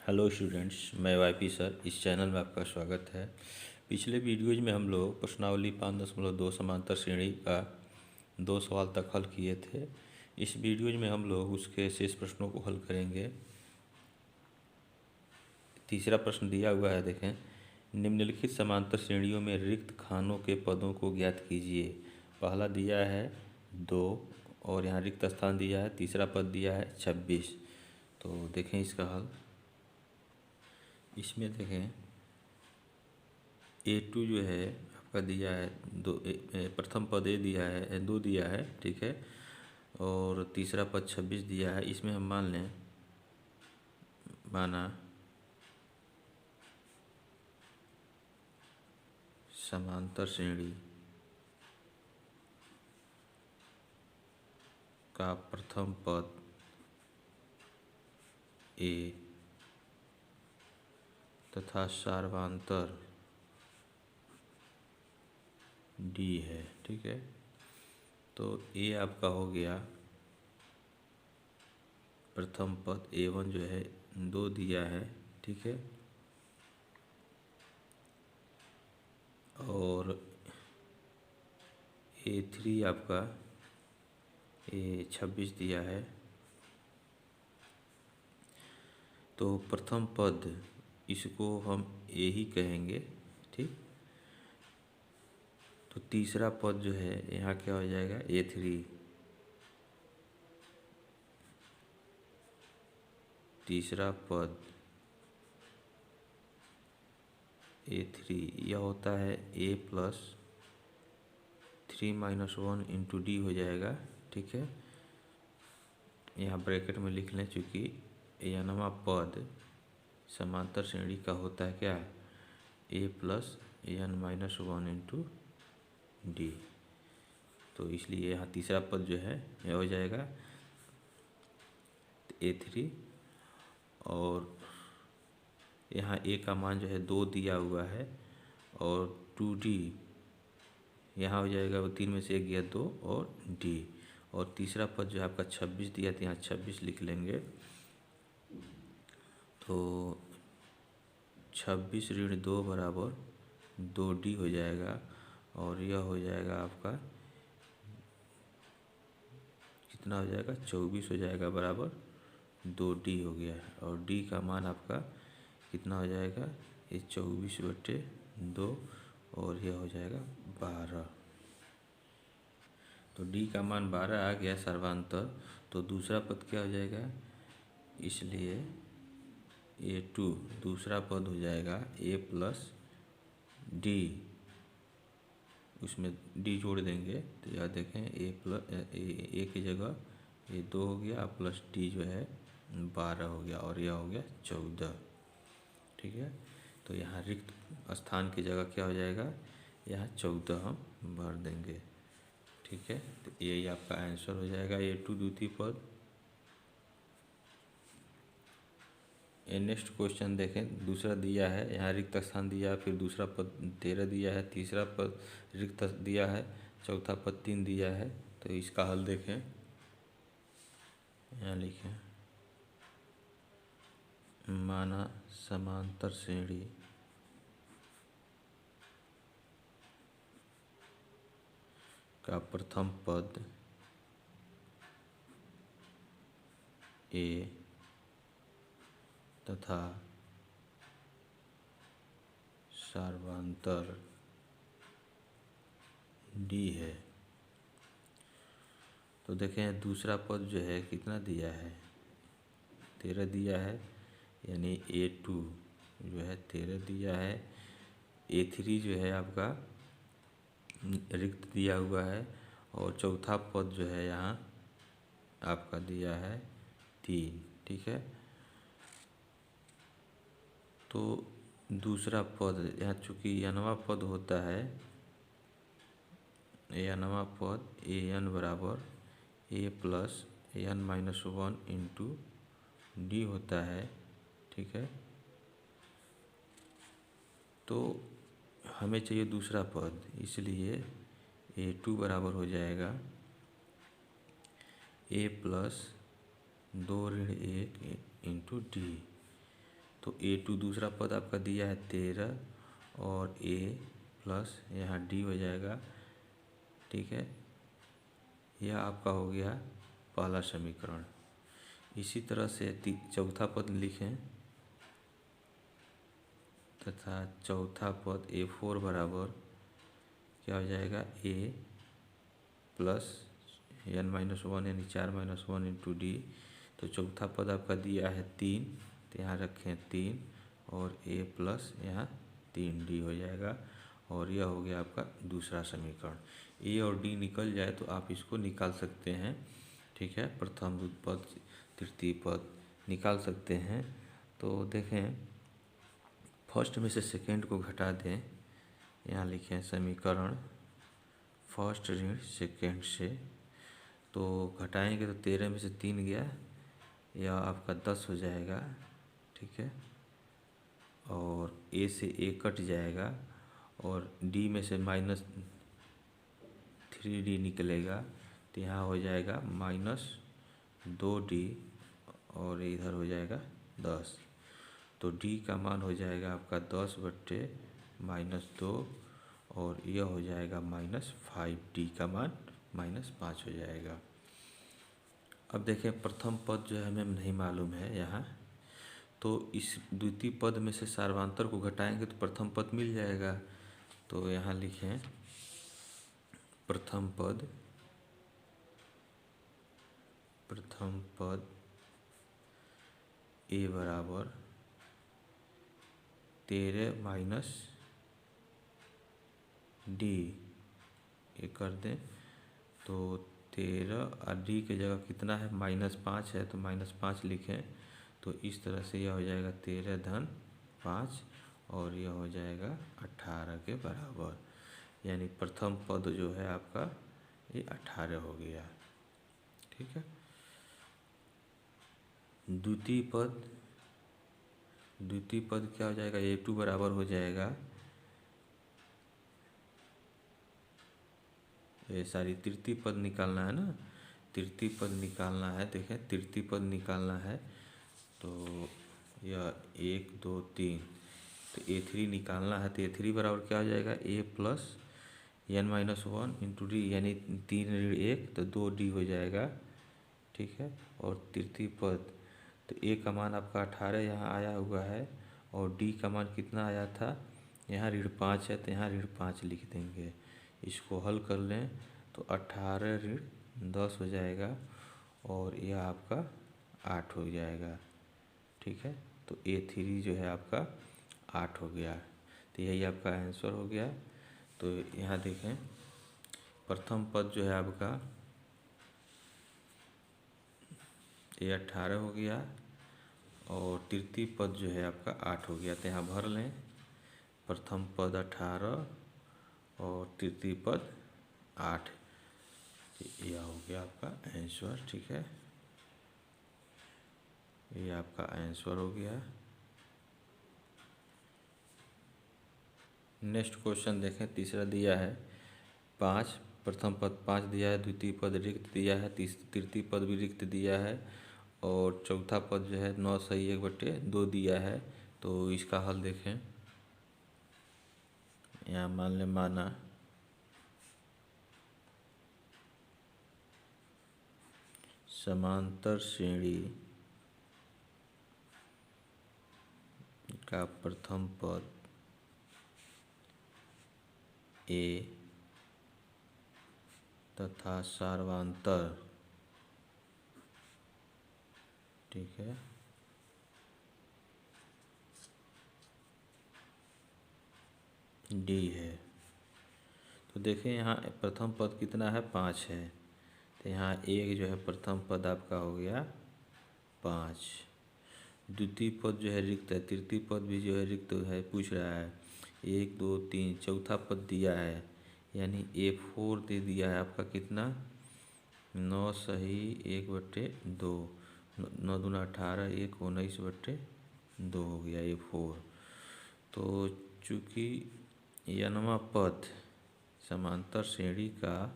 Hello students, मैं YP sir. इस channel में आपका स्वागत है। पिछले वीडियोज में हम लोग प्रश्नावली 5.2 समांतर श्रेणी का 2 सवाल तक हल किए थे। इस वीडियोज में हम लोग उसके शेष प्रश्नों को हल करेंगे। तीसरा प्रश्न दिया हुआ है, देखें। निम्नलिखित समांतर श्रेणियों में रिक्त खानों के पदों को ज्ञात कीजिए। पहला दिया है 2 और यहाँ रिक्त स्थान दिया है। तीसरा पद दिया है 26। तो देखें इसका हल। इसमें देखें A2 जो है आपका दिया है 2, प्रथम पद ए दिया है 2 दिया है, ठीक है। और तीसरा पद 26 दिया है। इसमें हम माना समांतर श्रेणी का प्रथम पद ए तथा सार्वधातुक डी है, ठीक है। तो ए आपका हो गया प्रथम पद A1 जो है 2 दिया है, ठीक है। और A3 आपका 26 दिया है। तो प्रथम पद इसको हम ए ही कहेंगे, ठीक। तो तीसरा पद जो है यहाँ क्या हो जाएगा A3। तीसरा पद A3 यह होता है A+3 - 1 इंटू डी हो जाएगा, ठीक है। यहाँ ब्रैकेट में लिख लें, चूँकि यह नवा पद समांतर श्रेणी का होता है क्या, A+n-1 इंटू डी। तो इसलिए यहाँ तीसरा पद जो है यह हो जाएगा A3। और यहाँ ए का मान जो है 2 दिया हुआ है और 2D यहाँ हो जाएगा, वो 3 में से 1 गया 2 और D। और तीसरा पद जो है आपका 26 दिया, तो यहाँ 26 लिख लेंगे। तो 26 ऋण 2 बराबर 2D हो जाएगा। और यह हो जाएगा आपका कितना हो जाएगा 24 हो जाएगा, बराबर 2D हो गया। और D का मान आपका कितना हो जाएगा, ये 24/2 और यह हो जाएगा 12। तो D का मान 12 आ गया सर्वांतर। तो दूसरा पद क्या हो जाएगा, इसलिए A2 दूसरा पद हो जाएगा A+D। उसमें D जोड़ देंगे तो यह देखें A की जगह ये 2 हो गया प्लस D जो है 12 हो गया और यह हो गया 14, ठीक है। तो यहाँ रिक्त स्थान की जगह क्या हो जाएगा, यहाँ 14 हम भर देंगे, ठीक है। तो यही आपका आंसर हो जाएगा A2 द्वितीय पद। नेक्स्ट क्वेश्चन देखें। दूसरा दिया है, यहाँ रिक्त स्थान दिया है, फिर दूसरा पद 13 दिया है, तीसरा पद रिक्त दिया है, चौथा पद 3 दिया है। तो इसका हल देखें। यहाँ लिखें, माना समांतर श्रेणी का प्रथम पद ए तथा सार्वधातुक डी है। तो देखें दूसरा पद जो है कितना दिया है, 13 दिया है, यानी A2 जो है 13 दिया है। A3 जो है आपका रिक्त दिया हुआ है। और चौथा पद जो है यहाँ आपका दिया है 3, ठीक है। तो दूसरा पद यहाँ चूँकि n वां पद होता है, n वां पद An बराबर A+n-1 इंटू डी होता है, ठीक है। तो हमें चाहिए दूसरा पद, इसलिए A2 बराबर हो जाएगा A+2 - 1 इंटू डी। तो A2 दूसरा पद आपका दिया है 13 और A प्लस यहाँ D हो जाएगा। ठीक है, यह आपका हो गया पहला समीकरण। इसी तरह से चौथा पद लिखें तथा चौथा पद A4 बराबर क्या हो जाएगा, A प्लस n-1 यानी 4 - 1 इंटू D। तो चौथा पद आपका दिया है 3, तो यहाँ रखें 3 और A प्लस यहाँ 3D हो जाएगा। और यह हो गया आपका दूसरा समीकरण। A और D निकल जाए तो आप इसको निकाल सकते हैं। ठीक है, प्रथम पद तृतीय पद निकाल सकते हैं। तो देखें, फर्स्ट में से सेकेंड को घटा दें। यहाँ लिखें समीकरण फर्स्ट ऋण सेकेंड से, तो घटाएंगे तो 13 में से 3 गया, यह आपका 10 हो जाएगा। ठीक है, और A से A कट जाएगा और D में से -3D निकलेगा, तो यहाँ हो जाएगा -2D और इधर हो जाएगा 10। तो D का मान हो जाएगा आपका 10/-2 और यह हो जाएगा -5D का मान -5 हो जाएगा। अब देखें, प्रथम पद जो है हमें नहीं मालूम है यहाँ, तो इस द्वितीय पद में से सार्वधातुक को घटाएंगे तो प्रथम पद मिल जाएगा। तो यहाँ लिखें प्रथम पद A बराबर 13 माइनस D, ये कर दें तो 13 और D की जगह कितना है, -5 है, तो -5 लिखें। तो इस तरह से यह हो जाएगा 13-5 और यह हो जाएगा 18 के बराबर। यानी प्रथम पद जो है आपका ये 18 हो गया। ठीक है, द्वितीय पद क्या हो जाएगा, A2 बराबर हो जाएगा, ये सारी तृतीय पद निकालना है ना, तृतीय पद निकालना है। देखें, तृतीय पद निकालना है तो यह 1 2 3, तो A3 निकालना है। तो A3 बराबर क्या हो जाएगा, A plus n-1 into D, यानी 3 ऋण 1 तो 2D हो जाएगा। ठीक है, और तृतीय पद तो A का मान आपका 18 यहाँ आया हुआ है और D का मान कितना आया था, यहाँ ऋण 5 है, तो यहाँ ऋण 5 लिख देंगे। इसको हल कर लें तो 18 ऋण 10 हो जाएगा और यह आपका 8 हो जाएगा। ठीक है, तो A3 जो है आपका 8 हो गया। तो यही आपका आंसर हो गया। तो यहाँ देखें, प्रथम पद जो है आपका ये 18 हो गया और तृतीय पद जो है आपका 8 हो गया। तो यहाँ भर लें, प्रथम पद 18 और तृतीय पद 8, यह हो गया आपका आंसर। ठीक है, ये आपका आंसर हो गया। नेक्स्ट क्वेश्चन देखें, तीसरा दिया है 5, प्रथम पद 5 दिया है, द्वितीय पद रिक्त दिया है, तृतीय पद भी रिक्त दिया है और चौथा पद जो है 9 सही 1/2 दिया है। तो इसका हल देखें, यहाँ मान लें माना समांतर श्रेणी का प्रथम पद A तथा सार्वधातुक, ठीक है, D है। तो देखें यहाँ प्रथम पद कितना है, 5 है, तो यहाँ एक जो है प्रथम पद आपका हो गया 5। द्वितीय पद जो है रिक्त है, तृतीय पद भी जो है रिक्त है, पूछ रहा है 1 2 3, चौथा पद दिया है यानी A4 दे दिया है आपका कितना, 9 सही 1/2, 9 दूना 18, 1 19/2 हो गया A4। तो चूँकि n वां पद समांतर श्रेणी का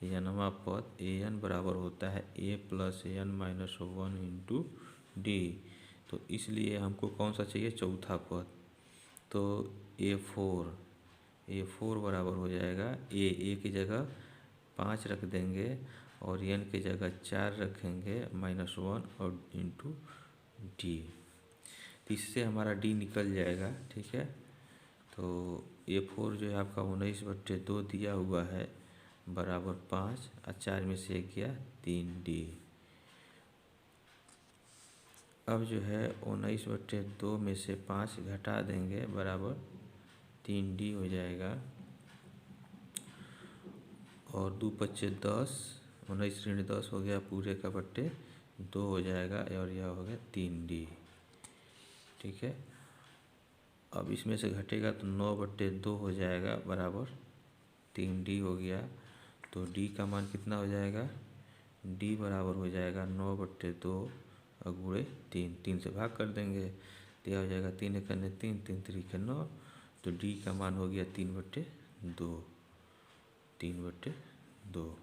n वां पद an बराबर होता है A plus n-1 into D, तो इसलिए हमको कौन सा चाहिए, चौथा पद। तो A4 बराबर हो जाएगा ए की जगह 5 रख देंगे और n की जगह 4 रखेंगे -1 और इंटू डी। तो इससे हमारा डी निकल जाएगा, ठीक है। तो A4 जो है आपका 19/2 दिया हुआ है बराबर 5 और 4 में से 1 गया 3D। अब जो है 19/2 में से 5 घटा देंगे बराबर 3D हो जाएगा और 2 पच्चे 10, 19 ऋण 10 हो गया पूरे का बट्टे 2 हो जाएगा और यह हो गया 3D, ठीक है। अब इसमें से घटेगा तो 9/2 हो जाएगा बराबर 3D हो गया। तो D का मान कितना हो जाएगा, D बराबर हो जाएगा 9/2 और गुणे 3 से भाग कर देंगे तो यह हो जाएगा 3 एक 3, 3 3 के 9। तो D का मान हो गया 3/2, 3/2।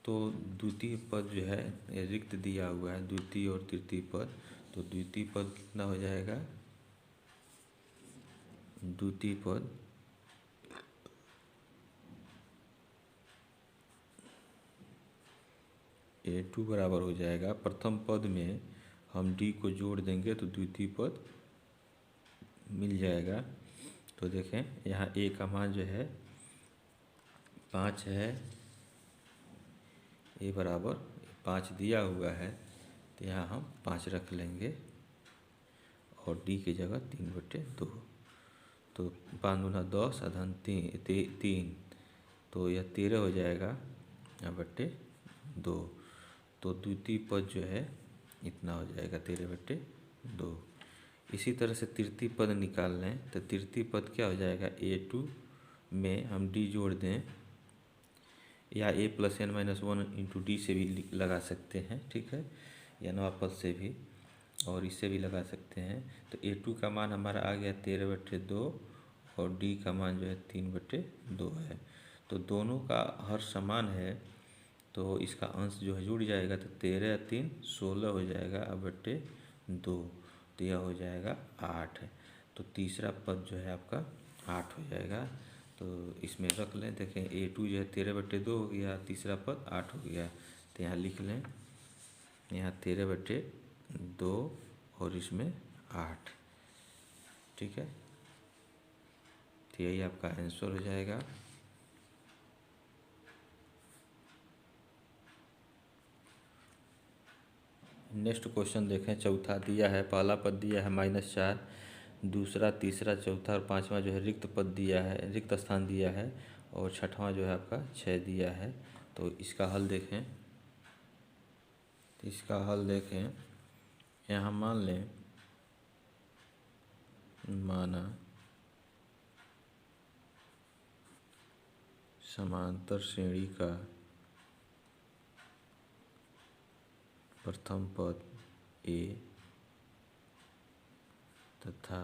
तो द्वितीय पद जो है रिक्त दिया हुआ है, द्वितीय और तृतीय पद। तो द्वितीय पद कितना हो जाएगा, द्वितीय पद A2 बराबर हो जाएगा, प्रथम पद में हम D को जोड़ देंगे तो द्वितीय पद मिल जाएगा। तो देखें यहाँ A का मान जो है 5 है, A बराबर 5 दिया हुआ है तो यहाँ हम 5 रख लेंगे और D की जगह 3/2। तो 5 दूना 10 अधन 3, तो यह 13 हो जाएगा बट्टे 2। तो द्वितीय पद जो है इतना हो जाएगा 13/2। इसी तरह से तृतीय पद निकाल लें तो तृतीय पद क्या हो जाएगा, A2 में हम D जोड़ दें या A + n - 1 इंटू डी से भी लगा सकते हैं, ठीक है, या नवा पद से भी और इससे भी लगा सकते हैं। तो A2 का मान हमारा आ गया 13/2 और D का मान जो है 3/2 है। तो दोनों का हर समान है तो इसका अंश जो है जुड़ जाएगा तो 13 और 3 16 हो जाएगा अब बट्टे 2, तो यह हो जाएगा 8 है। तो तीसरा पद जो है आपका 8 हो जाएगा। तो इसमें रख लें, देखें A2 जो है 13/2 हो गया, तीसरा पद 8 हो गया। तो यहाँ लिख लें, यहाँ 13/2 और इसमें 8, ठीक है। तो यही आपका आंसर हो जाएगा। नेक्स्ट क्वेश्चन देखें, चौथा दिया है, पहला पद दिया है -4, दूसरा तीसरा चौथा और पांचवा जो है रिक्त पद दिया है, रिक्त स्थान दिया है और छठवां जो है आपका 6 दिया है। तो इसका हल देखें, यहाँ मान लें, माना समांतर श्रेणी का प्रथम पद A तथा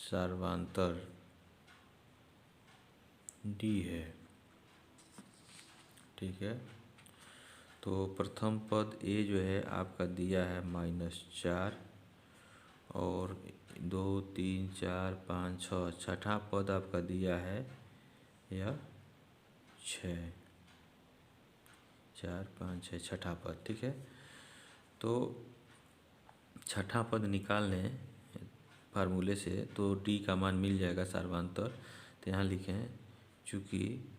सर्वांतर D है, ठीक है। तो प्रथम पद A जो है आपका दिया है -4 और 2 3 4 5 6, छठा पद आपका दिया है यह 6, 4 5 6 छठा पद, ठीक है। तो छठा पद निकाल लें फार्मूले से तो D का मान मिल जाएगा सर्वांतर। तो यहाँ लिखें, चूँकि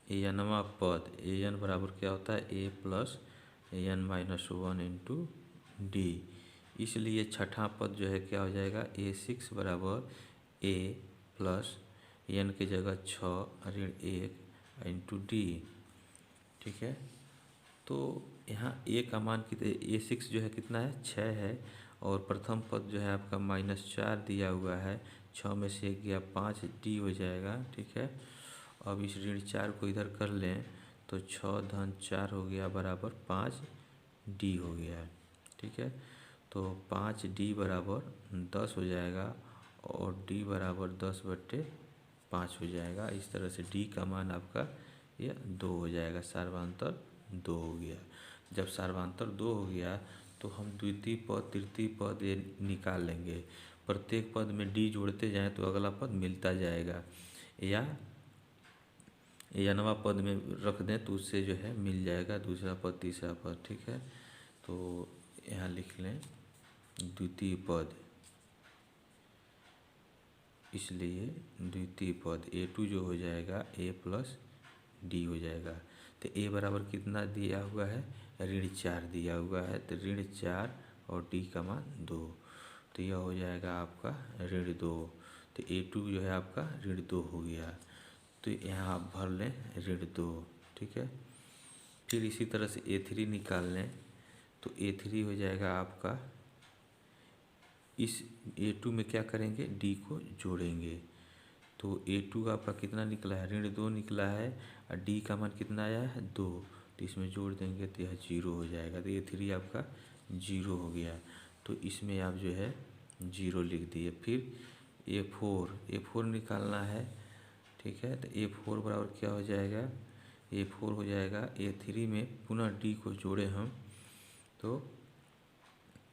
एनवा पद an बराबर क्या होता है, A + n - 1 इंटू डी, इसलिए छठा पद जो है क्या हो जाएगा, A6 बराबर A + n की जगह 6 ऋण 1 इंटू डी, ठीक है। तो यहाँ A का मान कितने, A6 जो है कितना है, 6 है और प्रथम पद जो है आपका -4 दिया हुआ है, 6 में से 1 गया 5, D हो जाएगा, ठीक है। अब इस ऋण 4 को इधर कर लें तो 6 धन 4 हो गया बराबर 5D हो गया, ठीक है। तो 5D बराबर 10 हो जाएगा और D बराबर 10/5 हो जाएगा। इस तरह से D का मान आपका ये 2 हो जाएगा, सर्वांतर 2 हो गया। जब सार्वधातुक 2 हो गया तो हम द्वितीय पद तृतीय पद ये निकाल लेंगे। प्रत्येक पद में डी जोड़ते जाएं तो अगला पद मिलता जाएगा, या नवा पद में रख दें तो उससे जो है मिल जाएगा दूसरा पद तीसरा पद। ठीक है, तो यहाँ लिख लें द्वितीय पद, इसलिए द्वितीय पद A2 जो हो जाएगा A प्लस डी हो जाएगा। तो A बराबर कितना दिया हुआ है, ऋण 4 दिया हुआ है, तो ऋण 4 और D का मान 2, तो यह हो जाएगा आपका ऋण 2। तो A2 जो है आपका ऋण 2 हो गया। तो यहाँ आप भर लें ऋण 2। ठीक है, फिर इसी तरह से A3 निकाल लें, तो A3 हो जाएगा आपका, इस A2 में क्या करेंगे, D को जोड़ेंगे। तो A2 का आपका कितना निकला है, ऋण 2 निकला है, और D का मान कितना आया है 2, तो इसमें जोड़ देंगे तो यह 0 हो जाएगा। तो A3 आपका 0 हो गया, तो इसमें आप जो है 0 लिख दिए। फिर A4 निकालना है। ठीक है, तो A4 बराबर क्या हो जाएगा, A4 हो जाएगा A3 में पुनः D को जोड़े हम तो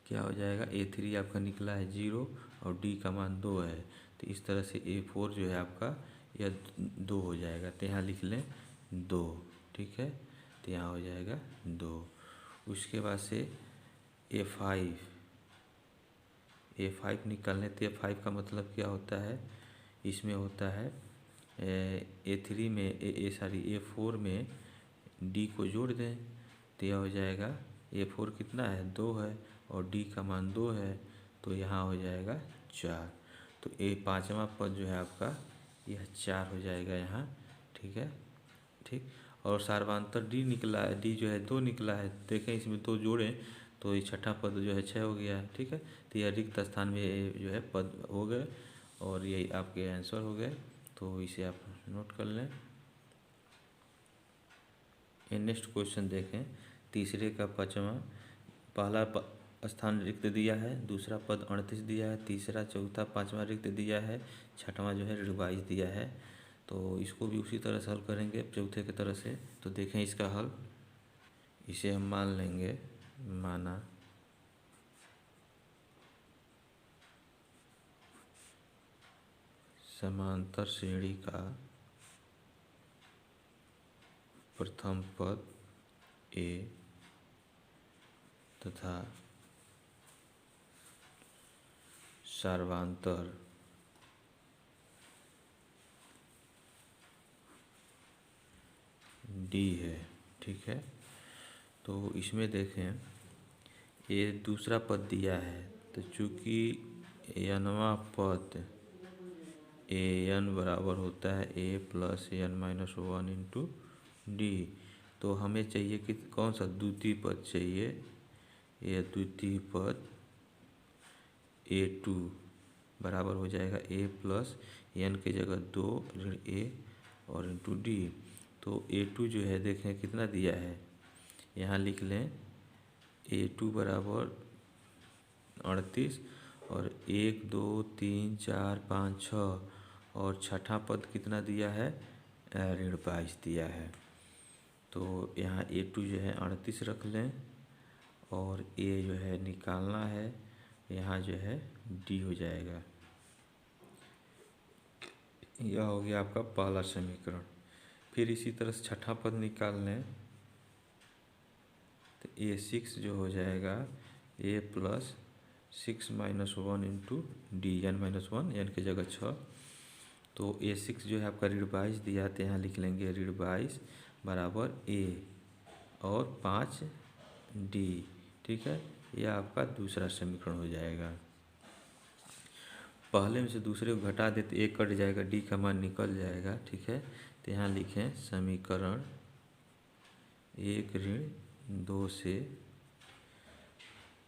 क्या हो जाएगा, A3 आपका निकला है 0 और D का मान 2 है, तो इस तरह से A4 जो है आपका यह 2 हो जाएगा। तो यहाँ लिख लें 2। ठीक है, तो यहाँ हो जाएगा 2। उसके बाद से A5 निकालने, तो A5 का मतलब क्या होता है, इसमें होता है A3 में A4 में D को जोड़ दें तो यह हो जाएगा, A4 कितना है 2 है और D का मान 2 है, तो यहाँ हो जाएगा 4। तो पाँचवा पद जो है आपका यह 4 हो जाएगा यहाँ। ठीक है, ठीक, और सार्वधातुक D निकला है, D जो है 2 निकला है, देखें इसमें 2 जोड़ें तो ये छठा पद जो है 6 हो गया। ठीक है, तो यह रिक्त स्थान में जो है पद हो गए और यही आपके आंसर हो गए, तो इसे आप नोट कर लें। नेक्स्ट क्वेश्चन देखें, तीसरे का पाँचवा, पहला स्थान रिक्त दिया है, दूसरा पद 38 दिया है, तीसरा चौथा पाँचवा रिक्त दिया है, छठवां जो है ऋण 22 दिया है। तो इसको भी उसी तरह से हल करेंगे चौथे की तरह से। तो देखें इसका हल, इसे हम मान लेंगे, माना समांतर श्रेणी का प्रथम पद A तथा सार्वधातुक D है। ठीक है, तो इसमें देखें ये दूसरा पद दिया है, तो चूँकि n वां पद an बराबर होता है A plus n-1 into D, तो हमें चाहिए कि कौन सा द्वितीय पद चाहिए, यह द्वितीय पद A2 बराबर हो जाएगा A प्लस n की जगह 2 ऋण A और इंटू D। तो A2 जो है देखें कितना दिया है, यहाँ लिख लें A2 बराबर 38 और 1 2 3 4 5 6 और छठा पद कितना दिया है, ऋण 22 दिया है। तो यहाँ A2 जो है 38 रख लें और A जो है निकालना है, यहाँ जो है D हो जाएगा। यह हो गया आपका पहला समीकरण। फिर इसी तरह से छठा पद निकाल लें, तो A6 जो हो जाएगा A plus 6-1 into D, n-1 n की जगह 6। तो A6 जो है आपका ऋण 22 दिया, तो यहाँ लिख लेंगे ऋण 22 बराबर A और 5 D। ठीक है, यह आपका दूसरा समीकरण हो जाएगा। पहले में से दूसरे को घटा देते एक कट जाएगा, D का मान निकल जाएगा। ठीक है, तो यहाँ लिखें समीकरण 1 ऋण 2 से।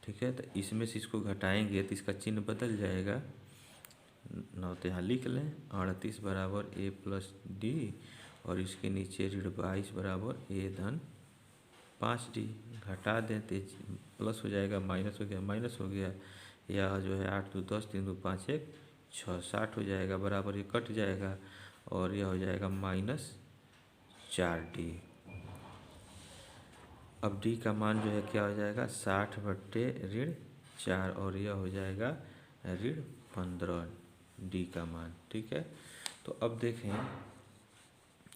ठीक है, तो इसमें से इसको घटाएंगे तो इसका चिन्ह बदल जाएगा, न तो यहाँ लिख लें 38 बराबर A प्लस D और इसके नीचे ऋण 22 बराबर A धन 5D। घटा दें तो प्लस हो जाएगा, माइनस हो गया, माइनस हो गया, यह जो है 8 2 10 3 2 5 1 6 60 हो जाएगा, बराबर ये कट जाएगा और यह हो जाएगा -4D। अब डी का मान जो है क्या हो जाएगा 60/4 और यह हो जाएगा -15 डी का मान। ठीक है, तो अब देखें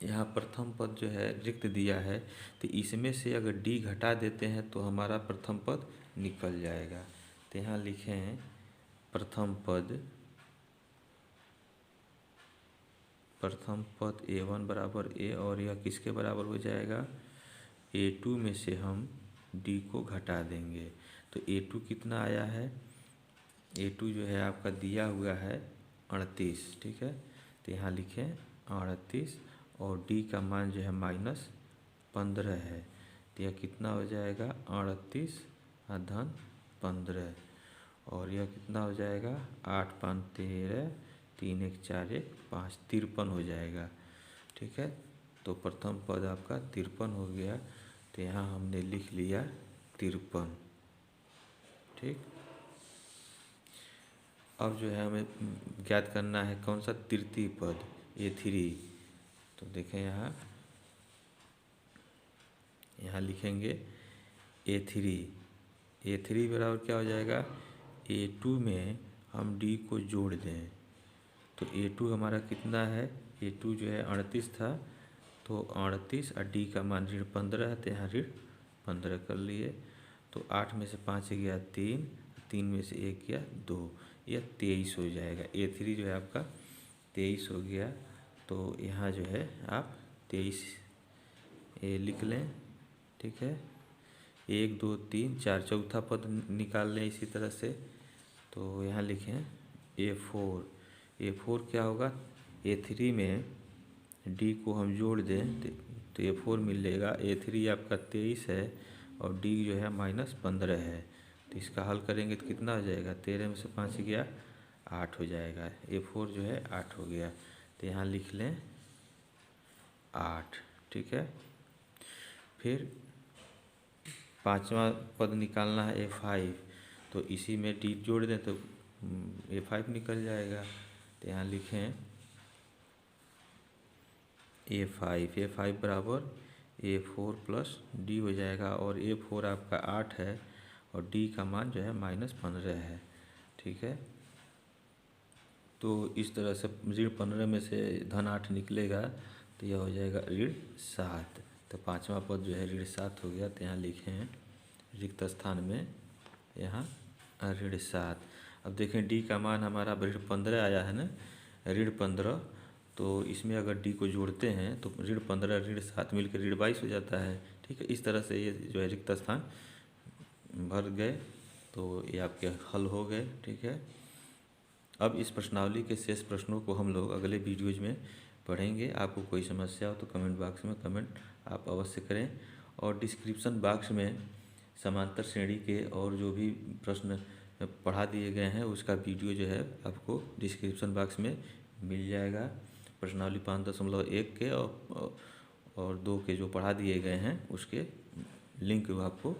यहाँ प्रथम पद जो है रिक्त दिया है, तो इसमें से अगर डी घटा देते हैं तो हमारा प्रथम पद निकल जाएगा। तो यहाँ लिखें प्रथम पद a1 बराबर a, और यह किसके बराबर हो जाएगा a2 में से हम d को घटा देंगे। तो a2 कितना आया है, a2 जो है आपका दिया हुआ है 38। ठीक है, तो यहाँ लिखें 38 और d का मान जो है -15 है। तो यह कितना हो जाएगा 38 धन 15, और यह कितना हो जाएगा 8 5 13, 3 1 4 1 5 53 हो जाएगा। ठीक है, तो प्रथम पद आपका 53 हो गया। तो यहाँ हमने लिख लिया 53। ठीक, अब जो है हमें ज्ञात करना है कौन सा तृतीय पद a3। तो देखें यहाँ लिखेंगे a3 बराबर क्या हो जाएगा a2 में हम d को जोड़ दें। तो a2 हमारा कितना है, a2 जो है 38 था, तो 38 और d का मान -15 है, तो यहाँ -15 कर लिए। तो 8 में से 5 गया 3, 3 में से 1 गया 2, यह 23 हो जाएगा। a3 जो है आपका 23 हो गया। तो यहाँ जो है आप 23 लिख लें। ठीक है, 1 2 3 4 चौथा पद निकाल लें इसी तरह से। तो यहाँ लिखें a4 क्या होगा, a3 में d को हम जोड़ दें तो a4 मिलेगा। a3 आपका 23 है और d जो है -15 है। तो इसका हल करेंगे तो कितना हो जाएगा, 13 में से 5 गया 8 हो जाएगा। a4 जो है 8 हो गया। तो यहाँ लिख लें 8। ठीक है, फिर पांचवा पद निकालना है a5, तो इसी में d जोड़ दें तो a5 निकल जाएगा। तो यहाँ लिखें a5 बराबर a4 प्लस d हो जाएगा, और a4 आपका 8 है और d का मान जो है -15 है। ठीक है, तो इस तरह से -15 में से धन 8 निकलेगा, तो यह हो जाएगा -7। तो पांचवा पद जो है -7 हो गया। तो यहाँ लिखें रिक्त स्थान में यहाँ -7। अब देखें d का मान हमारा -15 आया है ना, -15, तो इसमें अगर d को जोड़ते हैं तो -15 -7 मिलकर -22 हो जाता है। ठीक है, इस तरह से ये जो है रिक्त स्थान भर गए। तो ये आपके हल हो गए। ठीक है, अब इस प्रश्नावली के शेष प्रश्नों को हम लोग अगले वीडियोज में पढ़ेंगे। आपको कोई समस्या हो तो कमेंट बॉक्स में कमेंट आप अवश्य करें, और डिस्क्रिप्शन बॉक्स में समांतर श्रेणी के और जो भी प्रश्न पढ़ा दिए गए हैं उसका वीडियो जो है आपको डिस्क्रिप्शन बॉक्स में मिल जाएगा। प्रश्नावली 5.1 के और 2 के जो पढ़ा दिए गए हैं उसके लिंक आपको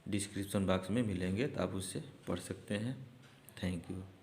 डिस्क्रिप्शन बॉक्स में मिलेंगे, तो आप उससे पढ़ सकते हैं। Thank you.